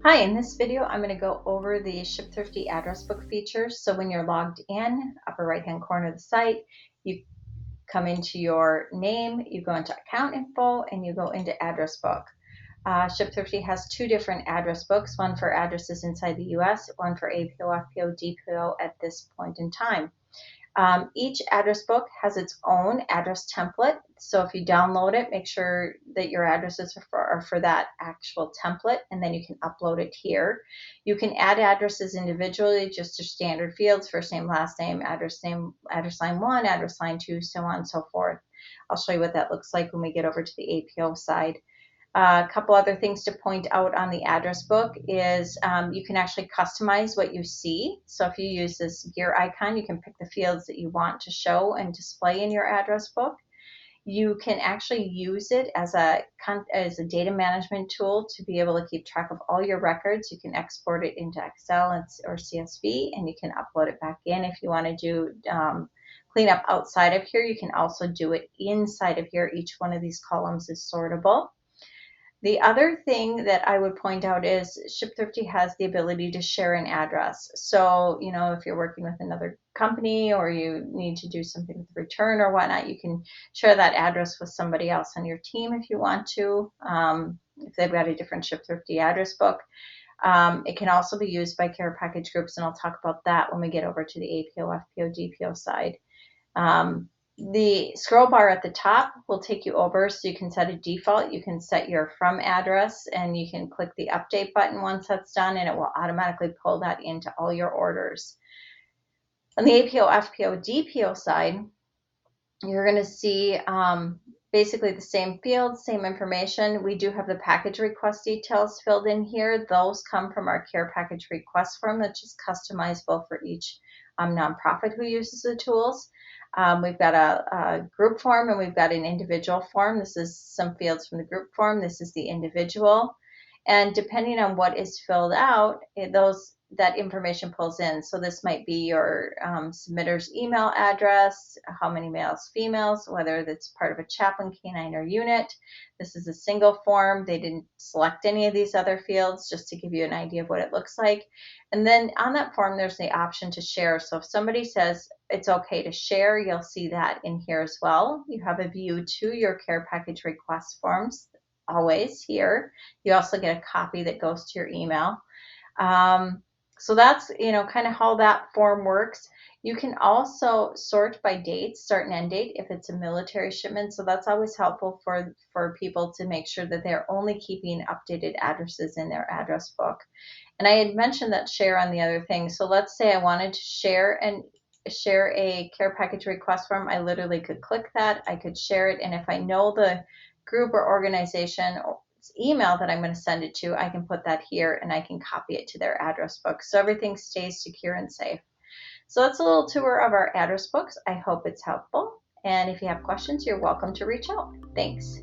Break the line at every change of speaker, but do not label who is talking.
Hi, in this video, I'm going to go over the ShipThrifty address book features. So when you're logged in, upper right-hand corner of the site, you come into your name, you go into account info, and you go into address book. ShipThrifty has two different address books, one for addresses inside the US, one for APO, FPO, DPO at this point in time. Each address book has its own address template. So if you download it, make sure that your addresses are for that actual template, and then you can upload it here. You can add addresses individually, just to standard fields, first name, last name, address line 1, address line 2, so on and so forth. I'll show you what that looks like when we get over to the APO side. A couple other things to point out on the address book is you can actually customize what you see. So if you use this gear icon, you can pick the fields that you want to show and display in your address book. You can actually use it as a data management tool to be able to keep track of all your records. You can export it into Excel or CSV, and you can upload it back in. If you want to do clean up outside of here, you can also do it inside of here. Each one of these columns is sortable. The other thing that I would point out is ShipThrifty has the ability to share an address. So, if you're working with another company or you need to do something with return or whatnot, you can share that address with somebody else on your team if you want to, if they've got a different ShipThrifty address book. It can also be used by care package groups, and I'll talk about that when we get over to the APO, FPO, DPO side. The scroll bar at the top will take you over, so you can set a default. You can set your from address, and you can click the update button once that's done, and it will automatically pull that into all your orders. On the APO, FPO, DPO side, you're going to see basically the same fields, same information. We do have the package request details filled in here. Those come from our care package request form, which is customizable for each nonprofit who uses the tools. We've got a group form, and we've got an individual form. This is some fields from the group form. This is the individual. And depending on what is filled out, that information pulls in. So this might be your submitter's email address, how many males, females, whether that's part of a chaplain, canine, or unit. This is a single form. They didn't select any of these other fields, just to give you an idea of what it looks like. And then on that form, there's the option to share. So if somebody says it's okay to share, you'll see that in here as well. You have a view to your care package request forms always here. You also get a copy that goes to your email. So that's, kind of how that form works. You can also sort by date, start and end date, if it's a military shipment. So that's always helpful for people to make sure that they're only keeping updated addresses in their address book. And I had mentioned that share on the other thing. So let's say I wanted to share a care package request form. I literally could click that. I could share it. And if I know the group or organization email that I'm going to send it to, I can put that here, and I can copy it to their address book. So everything stays secure and safe. So that's a little tour of our address books. I hope it's helpful. And if you have questions, you're welcome to reach out. Thanks.